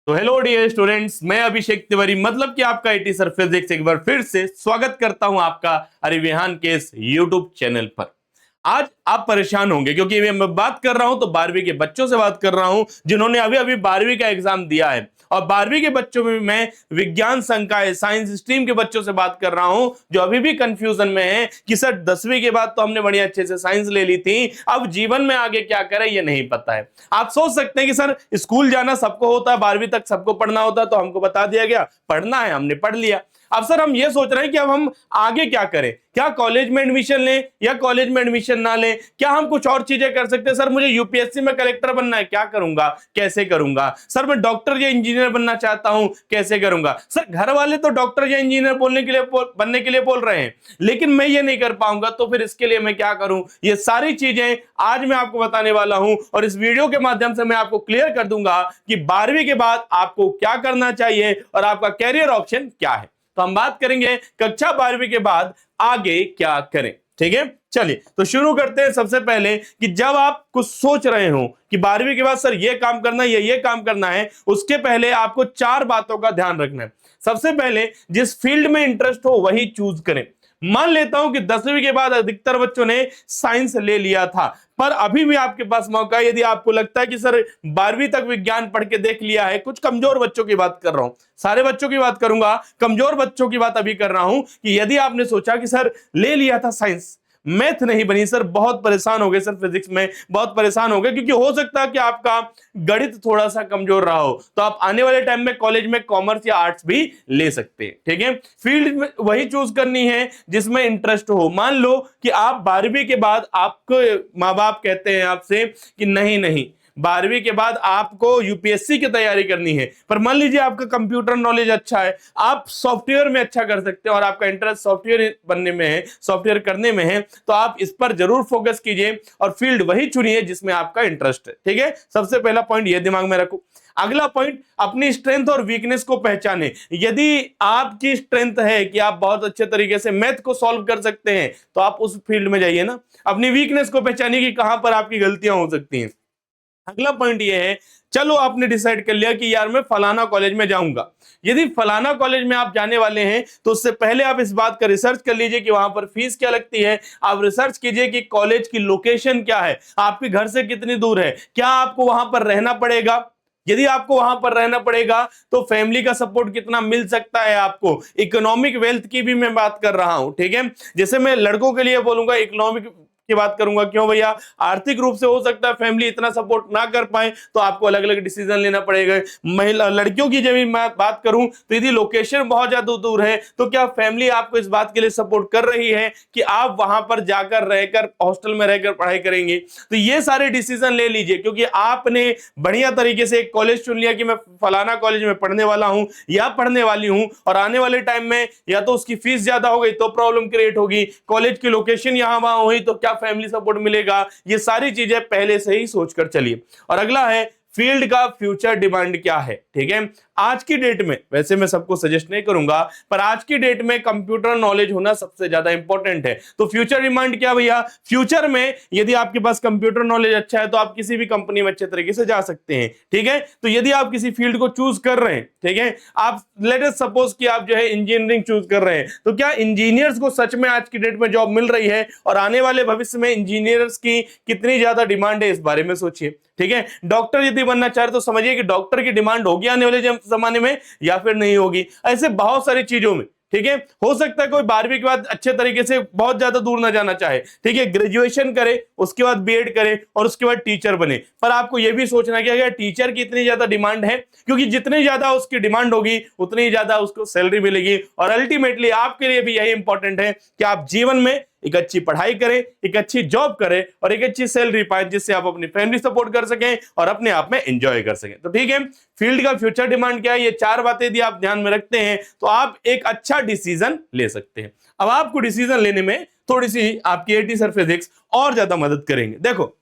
तो hello dear students, मैं अभिषेक तिवारी मतलब कि आपका आईटी सर फिजिक्स एक बार फिर से स्वागत करता हूं आपका अरिविहान के इस यूट्यूब चैनल पर। आज आप परेशान होंगे क्योंकि मैं बात कर रहा हूं तो 12वीं के बच्चों से बात कर रहा हूं जिन्होंने अभी अभी 12वीं का एग्जाम दिया है। और 12वीं के बच्चों में मैं विज्ञान संकाय साइंस स्ट्रीम के बच्चों से बात कर रहा हूं जो अभी भी कंफ्यूजन में है कि सर 10वीं के बाद तो हमने बड़ी अच्छे से साइंस ले ली थी, अब जीवन में आगे क्या करें ये नहीं पता है। आप सोच सकते हैं कि सर स्कूल जाना सबको होता है, 12वीं तक सबको पढ़ना होता है, तो हमको बता दिया गया पढ़ना है, हमने पढ़ लिया। अब सर हम ये सोच रहे हैं कि अब हम आगे क्या करें, क्या कॉलेज में एडमिशन लें या कॉलेज में एडमिशन ना लें, क्या हम कुछ और चीजें कर सकते हैं। सर मुझे यूपीएससी में कलेक्टर बनना है, क्या करूंगा, कैसे करूंगा। सर मैं डॉक्टर या इंजीनियर बनना चाहता हूं, कैसे करूंगा। सर घर वाले तो डॉक्टर या इंजीनियर बनने के लिए बोल रहे हैं, लेकिन मैं ये नहीं कर पाऊंगा, तो फिर इसके लिए मैं क्या करूं। ये सारी चीजें आज मैं आपको बताने वाला हूं और इस वीडियो के माध्यम से मैं आपको क्लियर कर दूंगा कि 12वीं के बाद आपको क्या करना चाहिए और आपका कैरियर ऑप्शन क्या है। तो हम बात करेंगे कक्षा 12वीं के बाद आगे क्या करें। ठीक है, चलिए तो शुरू करते हैं। सबसे पहले कि जब आप कुछ सोच रहे हो कि 12वीं के बाद सर ये काम करना है, ये काम करना है, उसके पहले आपको 4 बातों का ध्यान रखना है। सबसे पहले जिस फील्ड में इंटरेस्ट हो वही चूज करें। मान लेता हूं कि 10वीं के बाद अधिकतर बच्चों ने साइंस ले लिया था, पर अभी भी आपके पास मौका है। यदि आपको लगता है कि सर 12वीं तक विज्ञान पढ़ के देख लिया है, कुछ कमजोर बच्चों की बात कर रहा हूं, सारे बच्चों की बात करूंगा, कमजोर बच्चों की बात अभी कर रहा हूं कि यदि आपने सोचा कि सर ले लिया था साइंस, मैथ नहीं बनी, सर बहुत परेशान हो गए, सर फिजिक्स में बहुत परेशान हो गए, क्योंकि हो सकता है कि आपका गणित थोड़ा सा कमजोर रहा हो, तो आप आने वाले टाइम में कॉलेज में कॉमर्स या आर्ट्स भी ले सकते हैं। ठीक है, फील्ड में वही चूज करनी है जिसमें इंटरेस्ट हो। मान लो कि आप 12वीं के बाद आपको माँ बाप कहते हैं आपसे कि नहीं नहीं 12वीं के बाद आपको यूपीएससी की तैयारी करनी है, पर मान लीजिए आपका कंप्यूटर नॉलेज अच्छा है, आप सॉफ्टवेयर में अच्छा कर सकते हैं और आपका इंटरेस्ट सॉफ्टवेयर बनने में है, सॉफ्टवेयर करने में है, तो आप इस पर जरूर फोकस कीजिए और फील्ड वही चुनिए जिसमें आपका इंटरेस्ट है। ठीक है, सबसे पहला पॉइंट ये दिमाग में रखो। अगला पॉइंट, अपनी स्ट्रेंथ और वीकनेस को पहचाने। यदि आपकी स्ट्रेंथ है कि आप बहुत अच्छे तरीके से मैथ को सॉल्व कर सकते हैं, तो आप उस फील्ड में जाइए ना। अपनी वीकनेस को पहचानिए कि कहां पर आपकी गलतियां हो सकती हैं। अगला पॉइंट ये है, चलो आपने डिसाइड कर लिया कि यार मैं फलाना कॉलेज में जाऊंगा। यदि फलाना कॉलेज में आप जाने वाले हैं तो उससे पहले आप इस बात का रिसर्च कर लीजिए कि वहां पर फीस क्या लगती है। आप रिसर्च कीजिए कि कॉलेज की लोकेशन क्या है, आपके घर से कितनी दूर है, क्या आपको वहां पर रहना पड़ेगा। यदि आपको वहां पर रहना पड़ेगा तो फैमिली का सपोर्ट कितना मिल सकता है आपको। इकोनॉमिक वेल्थ की भी मैं बात कर रहा हूं। ठीक है, जैसे मैं लड़कों के लिए बोलूंगा इकोनॉमिक की बात करूंगा, क्यों भैया, आर्थिक रूप से हो सकता है फैमिली इतना सपोर्ट ना कर पाए, तो आपको अलग अलग डिसीजन लेना पड़ेगा। महिला लड़कियों की जब मैं बात करूं तो यदि लोकेशन बहुत ज्यादा दूर है तो क्या फैमिली आपको इस बात के लिए सपोर्ट कर रही है कि आप वहां पर जाकर रहकर हॉस्टल में रहकर पढ़ाई करेंगे। तो ये सारे डिसीजन ले लीजिए, क्योंकि आपने बढ़िया तरीके से एक कॉलेज चुन लिया कि मैं फलाना कॉलेज में पढ़ने वाला हूं या पढ़ने वाली हूं, और आने वाले टाइम में या तो उसकी फीस ज्यादा हो गई तो प्रॉब्लम क्रिएट होगी, कॉलेज की लोकेशन यहां वहां हुई तो क्या फैमिली सपोर्ट मिलेगा। ये सारी चीजें पहले से ही सोचकर चलिए। और अगला है, फील्ड का फ्यूचर डिमांड क्या है। ठीक है, आज की डेट में, वैसे मैं सबको सजेस्ट नहीं करूंगा, पर आज की डेट में कंप्यूटर नॉलेज होना सबसे ज्यादा इंपॉर्टेंट है। तो फ्यूचर डिमांड क्या भैया, फ्यूचर में यदि आपके पास कंप्यूटर नॉलेज अच्छा है तो आप किसी भी कंपनी में अच्छे तरीके से जा सकते हैं। ठीक है, तो यदि आप किसी फील्ड को चूज कर रहे हैं, ठीक है, आप लेट अस सपोज कि आप जो है इंजीनियरिंग चूज कर रहे हैं, तो क्या इंजीनियर्स को सच में आज की डेट में जॉब मिल रही है और आने वाले भविष्य में इंजीनियर्स की कितनी ज्यादा डिमांड है, इस बारे में सोचिए। ठीक है, डॉक्टर यदि बनना चाह रहे तो समझिए कि डॉक्टर की डिमांड होगी आने वाले जमाने में या फिर नहीं होगी। ऐसे बहुत सारी चीजों में, ठीक है, हो सकता है कोई 12वीं के बाद अच्छे तरीके से बहुत ज्यादा दूर ना जाना चाहे, ठीक है, ग्रेजुएशन करे, उसके बाद बीएड करे और उसके बाद टीचर बने, पर आपको यह भी सोचना है कि अगर टीचर की इतनी ज्यादा डिमांड है, क्योंकि जितनी ज्यादा उसकी डिमांड होगी उतनी ज्यादा उसको सैलरी मिलेगी। और अल्टीमेटली आपके लिए भी यही इंपॉर्टेंट है कि आप जीवन में एक अच्छी पढ़ाई करें, एक अच्छी जॉब करें और एक अच्छी सैलरी पाएं, जिससे आप अपनी फैमिली सपोर्ट कर सकें और अपने आप में एंजॉय कर सकें। तो ठीक है, फील्ड का फ्यूचर डिमांड क्या है, ये 4 बातें यदि आप ध्यान में रखते हैं तो आप एक अच्छा डिसीजन ले सकते हैं। अब आपको डिसीजन लेने में थोड़ी सी आपकी आईटी सर फिजिक्स और ज्यादा मदद करेंगे। देखो,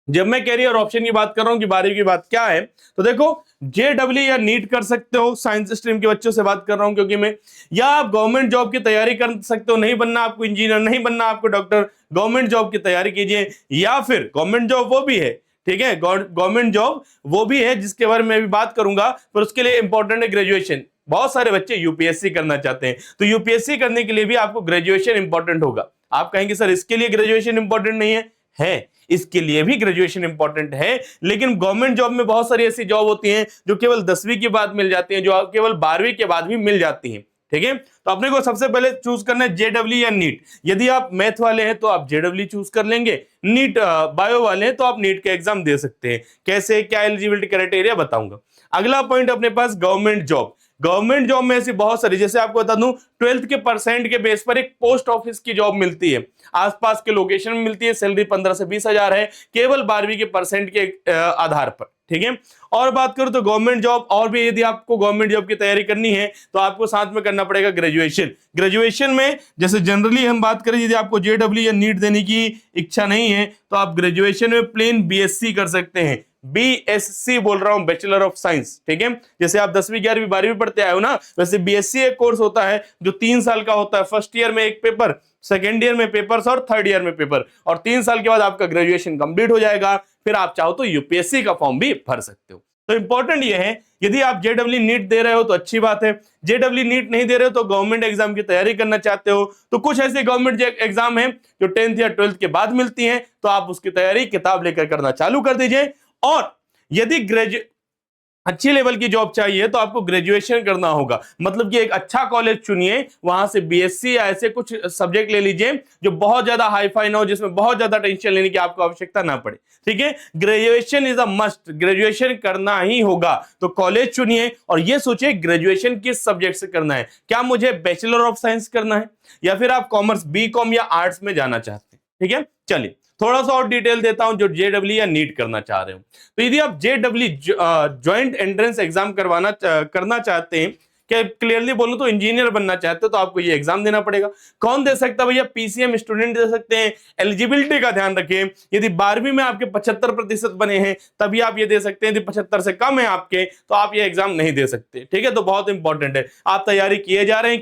जब मैं कैरियर ऑप्शन की बात कर रहा हूं कि 12वीं की बात क्या है, तो देखो जेडब्ल्यू या नीट कर सकते हो, साइंस स्ट्रीम के बच्चों से बात कर रहा हूं क्योंकि मैं, या आप गवर्नमेंट जॉब की तैयारी कर सकते हो, नहीं बनना आपको इंजीनियर, नहीं बनना आपको डॉक्टर, गवर्नमेंट जॉब की तैयारी कीजिए। या फिर गवर्नमेंट जॉब वो भी है, ठीक है। गवर्नमेंट जॉब वो भी है जिसके बारे में भी बात करूंगा, पर उसके लिए इंपॉर्टेंट है ग्रेजुएशन। बहुत सारे बच्चे यूपीएससी करना चाहते हैं, तो यूपीएससी करने के लिए भी आपको ग्रेजुएशन इंपॉर्टेंट होगा। आप कहेंगे सर इसके लिए ग्रेजुएशन इंपॉर्टेंट नहीं है, इसके लिए भी ग्रेजुएशन इंपॉर्टेंट है। लेकिन गवर्नमेंट जॉब में बहुत सारी ऐसी जॉब होती हैं जो केवल 10वीं के बाद मिल जाती हैं, जो केवल 12वीं के बाद भी मिल जाती हैं। ठीक है, तो अपने को सबसे पहले चूज करना है जेडब्ल्यू या नीट। यदि आप मैथ वाले हैं तो आप जेडब्ल्यू चूज कर लेंगे, नीट बायो वाले हैं तो आप नीट का एग्जाम दे सकते हैं। कैसे, क्या एलिजिबिलिटी क्राइटेरिया बताऊंगा। अगला पॉइंट अपने पास गवर्नमेंट जॉब। गवर्नमेंट जॉब में ऐसी बहुत सारी, जैसे आपको बता दूं 12th के परसेंट के बेस पर एक पोस्ट ऑफिस की जॉब मिलती है, आसपास के लोकेशन में मिलती है, सैलरी 15 से 20 हजार है, केवल 12वीं के परसेंट के आधार पर। ठीक है, और बात करूं तो गवर्नमेंट जॉब, और भी यदि आपको गवर्नमेंट जॉब की तैयारी करनी है तो आपको साथ में करना पड़ेगा ग्रेजुएशन। ग्रेजुएशन में जैसे जनरली हम बात करें, यदि आपको जेडब्ल्यू या नीट देने की इच्छा नहीं है तो आप ग्रेजुएशन में प्लेन बीएससी कर सकते हैं। बीएससी बोल रहा हूं, बैचलर ऑफ साइंस। ठीक है, जैसे आप 10वीं 11वीं 12वीं पढ़ते आए हो ना, वैसे बीएससी एक कोर्स होता है जो 3 साल का होता है। फर्स्ट ईयर में एक पेपर, सेकेंड ईयर में पेपर्स और थर्ड ईयर में पेपर, और 3 साल के बाद आपका ग्रेजुएशन कंप्लीट हो जाएगा। फिर आप चाहो तो यूपीएससी का फॉर्म भी भर सकते हो। तो इंपॉर्टेंट ये है, यदि आप जेडब्ल्यू नीट दे रहे हो तो अच्छी बात है, जेडब्ल्यू नीट नहीं दे रहे हो तो गवर्नमेंट एग्जाम की तैयारी करना चाहते हो तो कुछ ऐसे गवर्नमेंट एग्जाम है जो 10th या 12th के बाद मिलती हैं, तो आप उसकी तैयारी किताब लेकर करना चालू कर दीजिए। और यदि अच्छी लेवल की जॉब चाहिए तो आपको ग्रेजुएशन करना होगा, मतलब कि एक अच्छा कॉलेज चुनिए, वहां से बीएससी या ऐसे कुछ सब्जेक्ट ले लीजिए जो बहुत ज्यादा हाई फाई ना हो, जिसमें बहुत ज्यादा टेंशन लेने की आपको आवश्यकता ना पड़े। ठीक है, graduation is a must, graduation करना ही होगा। तो कॉलेज चुनिए और ये सोचिए ग्रेजुएशन किस सब्जेक्ट से करना है। क्या मुझे बैचलर ऑफ साइंस करना है, या फिर आप कॉमर्स, बीकॉम या आर्ट्स में जाना चाहते हैं। ठीक है, चलिए थोड़ा सा और डिटेल देता हूं जो जेडब्ल्यू या नीट करना चाह रहे हो। तो यदि आप जेडब्ल्यू ज्वाइंट एंट्रेंस एग्जाम करना चाहते हैं, क्या क्लियरली बोलूं तो इंजीनियर बनना चाहते हो, तो आपको ये एग्जाम देना पड़ेगा। कौन दे सकता है भैया? पीसीएम स्टूडेंट दे सकते हैं। एलिजिबिलिटी का ध्यान रखें, यदि 12वीं में आपके 75% बने हैं तभी आप ये दे सकते हैं, यदि 75 से कम है आपके तो आप ये एग्जाम नहीं दे सकते। ठीक है, तो बहुत इंपॉर्टेंट है। आप तैयारी किए जा रहे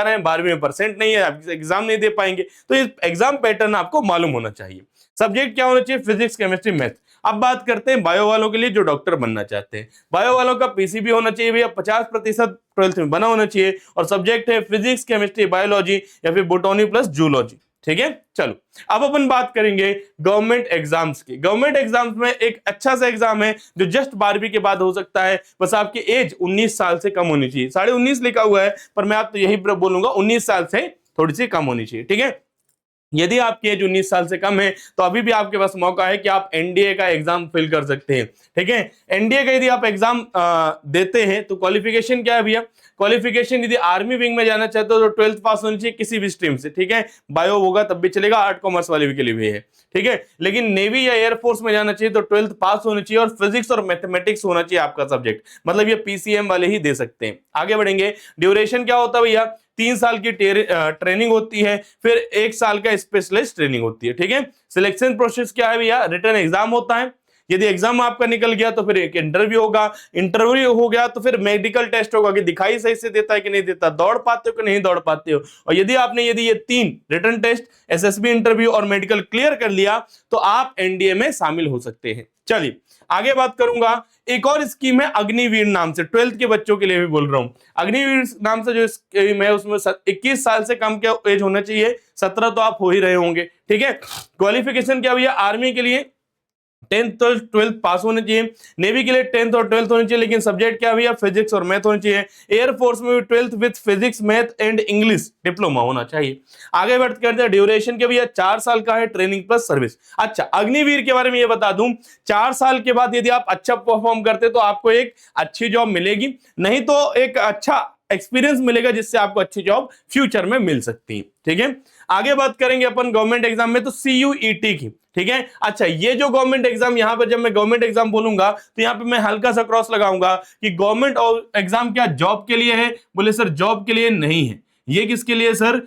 हैं, 12वीं में परसेंट नहीं है, आप एग्जाम नहीं दे पाएंगे, तो ये एग्जाम पैटर्न आपको मालूम होना चाहिए। सब्जेक्ट क्या होना चाहिए? Physics, chemistry, math. अब बात करते हैं बायो वालों के लिए जो डॉक्टर बनना चाहते हैं। बायो वालों का पीसीबी होना चाहिए भैया 50% 12th में बना होना चाहिए, और सब्जेक्ट है फिजिक्स, केमिस्ट्री, बायोलॉजी या फिर बोटोनी प्लस जूलॉजी। ठीक है, चलो अब अपन बात करेंगे गवर्नमेंट एग्जाम्स की। गवर्नमेंट एग्जाम्स में एक अच्छा सा एग्जाम है जो जस्ट 12वीं के बाद हो सकता है, बस आपकी एज 19 साल से कम होनी चाहिए। 19.5 लिखा हुआ है पर मैं आप तो यही बोलूंगा 19 साल से थोड़ी सी कम होनी चाहिए। ठीक है, यदि आपकी एज 19 साल से कम है तो अभी भी आपके पास मौका है कि आप एनडीए का एग्जाम फिल कर सकते हैं। ठीक है, एनडीए का यदि आप एग्जाम देते हैं तो क्वालिफिकेशन क्या है भैया? क्वालिफिकेशन यदि आर्मी विंग में जाना चाहते हो तो 12th पास होनी चाहिए किसी भी स्ट्रीम से। ठीक है, बायो होगा तब भी चलेगा, आर्ट कॉमर्स वाले के लिए भी है। ठीक है, लेकिन नेवी या एयरफोर्स में जाना चाहिए तो 12th पास होनी चाहिए, और फिजिक्स और मैथमेटिक्स होना चाहिए आपका सब्जेक्ट, मतलब ये पीसीएम वाले ही दे सकते हैं। आगे बढ़ेंगे, ड्यूरेशन क्या होता है भैया? 3 साल की ट्रेनिंग होती है, फिर 1 साल का स्पेशलिस्ट ट्रेनिंग होती है। ठीक है, सिलेक्शन प्रोसेस क्या है भैया? रिटन एग्जाम होता है, यदि एग्जाम आपका निकल गया तो फिर एक इंटरव्यू होगा, इंटरव्यू हो गया तो फिर मेडिकल टेस्ट होगा कि दिखाई सही से देता है कि नहीं देता, दौड़ पाते हो कि नहीं दौड़ पाते हो। और यदि आपने ये 3 रिटन टेस्ट, एसएसबी इंटरव्यू और मेडिकल क्लियर कर लिया तो आप एनडीए में शामिल हो सकते हैं। चलिए आगे बात करूंगा, एक और स्कीम है अग्निवीर नाम से, 12th के बच्चों के लिए भी बोल रहा हूं। अग्निवीर नाम से जो स्कीम है उसमें 21 साल से कम का एज होना चाहिए, 17 तो आप हो ही रहे होंगे। ठीक है, क्वालिफिकेशन क्या भैया? आर्मी के लिए 10th और 12th पास होने चाहिए, नेवी के लिए 10th और 12th होनी चाहिए, लेकिन सब्जेक्ट क्या भैया? फिजिक्स और मैथ होनी चाहिए। एयरफोर्स में भी 12th with physics, math and English diploma होना चाहिए। आगे बढ़ करते हैं, ड्यूरेशन के भैया 4 साल का है, ट्रेनिंग प्लस सर्विस। अच्छा, अग्निवीर के बारे में ये बता दूं, 4 साल के बाद यदि आप अच्छा परफॉर्म करते तो आपको एक अच्छी जॉब मिलेगी, नहीं तो एक अच्छा एक्सपीरियंस मिलेगा जिससे आपको अच्छी जॉब फ्यूचर में मिल सकती है। ठीक है, आगे बात करेंगे अपन गवर्नमेंट एग्जाम में तो सीयूईटी की। ठीक है, अच्छा ये जो गवर्नमेंट एग्जाम, यहां पर जब मैं गवर्नमेंट एग्जाम बोलूंगा तो यहां पे मैं हल्का सा क्रॉस लगाऊंगा कि गवर्नमेंट एग्जाम क्या जॉब के लिए है? बोले सर जॉब के लिए नहीं है, ये किसके लिए सर?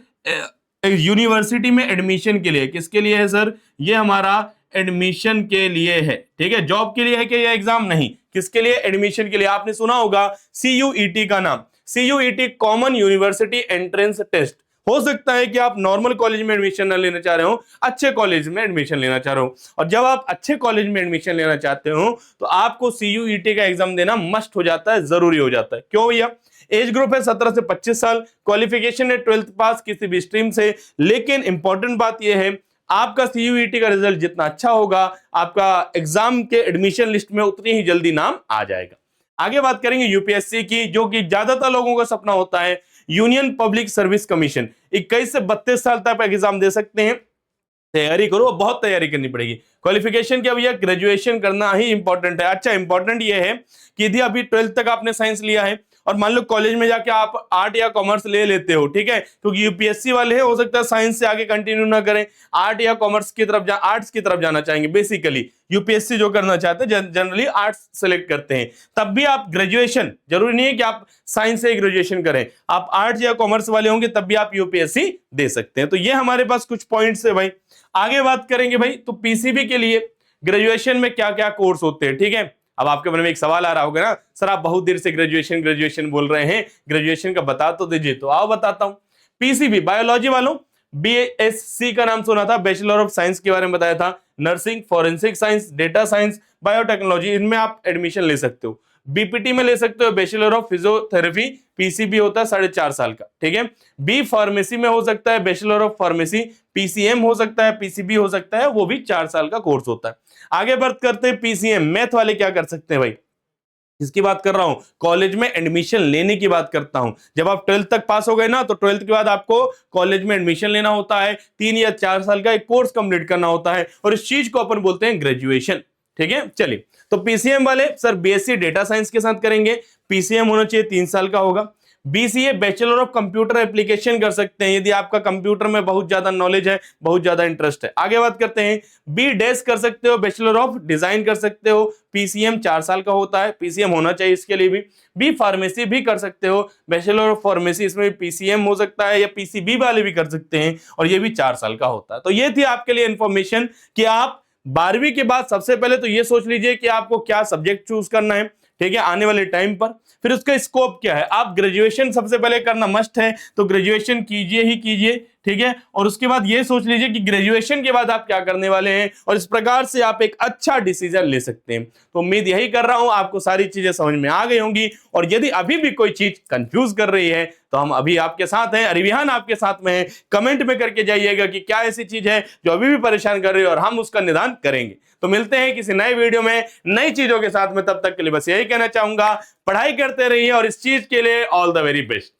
यूनिवर्सिटी में एडमिशन के लिए। किसके लिए है सर? ये हमारा एडमिशन के लिए है। ठीक है, जॉब के लिए है कि ये एग्जाम? नहीं, किसके लिए? एडमिशन के लिए। आपने सुना होगा सीयूईटी का नाम, CUET common university entrance test हो सकता है कि आप नॉर्मल कॉलेज में एडमिशन ना लेना चाह रहे हो, अच्छे कॉलेज में एडमिशन लेना चाह रहे हो। और जब आप अच्छे कॉलेज में एडमिशन लेना चाहते हो तो आपको CUET का एग्जाम देना मस्ट हो जाता है, जरूरी हो जाता है। क्यों भैया? एज ग्रुप है 17 से 25 साल, क्वालिफिकेशन है 12th पास किसी भी स्ट्रीम से। लेकिन इंपॉर्टेंट बात यह है, आपका CUET का रिजल्ट जितना अच्छा होगा, आपका एग्जाम के एडमिशन लिस्ट में उतनी ही जल्दी नाम आ जाएगा। आगे बात करेंगे यूपीएससी की, जो कि ज्यादातर लोगों का सपना होता है, यूनियन पब्लिक सर्विस कमीशन। 21 से 32 साल तक एग्जाम दे सकते हैं। तैयारी करो, बहुत तैयारी करनी पड़ेगी। क्वालिफिकेशन क्या भैया? ग्रेजुएशन करना ही इंपॉर्टेंट है। अच्छा, इंपॉर्टेंट ये है कि यदि अभी 12th तक आपने साइंस लिया है और मान लो कॉलेज में जाके आप आर्ट या कॉमर्स ले लेते हो, ठीक है, क्योंकि यूपीएससी वाले हैं, हो सकता है साइंस से आगे कंटिन्यू ना करें, आर्ट या कॉमर्स की तरफ आर्ट्स की तरफ जाना चाहेंगे। बेसिकली यूपीएससी जो करना चाहते हैं जनरली आर्ट्स सेलेक्ट करते हैं। तब भी आप ग्रेजुएशन, जरूरी नहीं है कि आप साइंस से ग्रेजुएशन करें, आप आर्ट्स या कॉमर्स वाले होंगे तब भी आप यूपीएससी दे सकते हैं। तो ये हमारे पास कुछ पॉइंट्स है भाई। आगे बात करेंगे भाई, तो पीसीबी के लिए ग्रेजुएशन में क्या क्या कोर्स होते हैं, ठीक है। अब आपके मन में एक सवाल आ रहा होगा ना, सर आप बहुत देर से ग्रेजुएशन ग्रेजुएशन बोल रहे हैं, ग्रेजुएशन का बता तो दीजिए। तो आओ बताता हूं। पीसीबी बायोलॉजी वालों, बीएससी का नाम सुना था, बैचलर ऑफ साइंस के बारे में बताया था। Nursing, forensic science, data science, biotechnology, इनमें आप एडमिशन ले सकते हो। बीपीटी में ले सकते हो, बैचलर ऑफ फिजियोथेरेपी, पीसीबी होता है 4.5 साल का, ठीक है। बी फार्मेसी में हो सकता है, बैचलर ऑफ फार्मेसी, पीसीएम हो सकता है, पीसीबी हो सकता है, वो भी 4 साल का कोर्स होता है। आगे बात करते हैं पीसीएम, मैथ वाले क्या कर सकते हैं भाई, इसकी बात कर रहा हूं, कॉलेज में एडमिशन लेने की बात करता हूं। जब आप 12th तक पास हो गए ना, तो 12th के बाद आपको कॉलेज में एडमिशन लेना होता है, 3 या 4 साल का एक कोर्स कंप्लीट करना होता है, और इस चीज को अपन बोलते हैं ग्रेजुएशन, ठीक है। चलिए, तो पीसीएम वाले सर बीएससी डेटा साइंस के साथ करेंगे, पीसीएम होना चाहिए 3 साल का होगा। BCA bachelor of computer application कर सकते हैं, यदि आपका कंप्यूटर में बहुत ज्यादा नॉलेज है, बहुत ज्यादा इंटरेस्ट है। आगे बात करते हैं, बी डेस कर सकते हो, बैचलर ऑफ डिजाइन कर सकते हो, पीसीएम 4 साल का होता है, पीसीएम होना चाहिए इसके लिए भी। बी फार्मेसी भी कर सकते हो, बैचलर ऑफ फार्मेसी, इसमें पीसीएम हो सकता है, या पीसीबी वाले भी कर सकते हैं, और ये भी 4 साल का होता है। तो ये थी आपके लिए इंफॉर्मेशन कि आप 12वीं के बाद सबसे पहले तो ये सोच लीजिए कि आपको क्या सब्जेक्ट चूज करना है, ठीक है, आने वाले टाइम पर। फिर उसका स्कोप क्या है, आप ग्रेजुएशन सबसे पहले करना मस्ट है, तो ग्रेजुएशन कीजिए ही कीजिए, ठीक है। और उसके बाद ये सोच लीजिए कि ग्रेजुएशन के बाद आप क्या करने वाले हैं, और इस प्रकार से आप एक अच्छा डिसीजन ले सकते हैं। तो उम्मीद यही कर रहा हूं आपको सारी चीजें समझ में आ गई होंगी, और यदि अभी भी कोई चीज कंफ्यूज कर रही है तो हम अभी आपके साथ हैं, अरिविहान आपके साथ में है। कमेंट में करके जाइएगा कि क्या ऐसी चीज है जो अभी भी परेशान कर रही है, और हम उसका निदान करेंगे। तो मिलते हैं किसी नए वीडियो में नई चीजों के साथ में, तब तक के लिए बस यही कहना चाहूंगा, पढ़ाई करते रहिए और इस चीज के लिए ऑल द वेरी बेस्ट।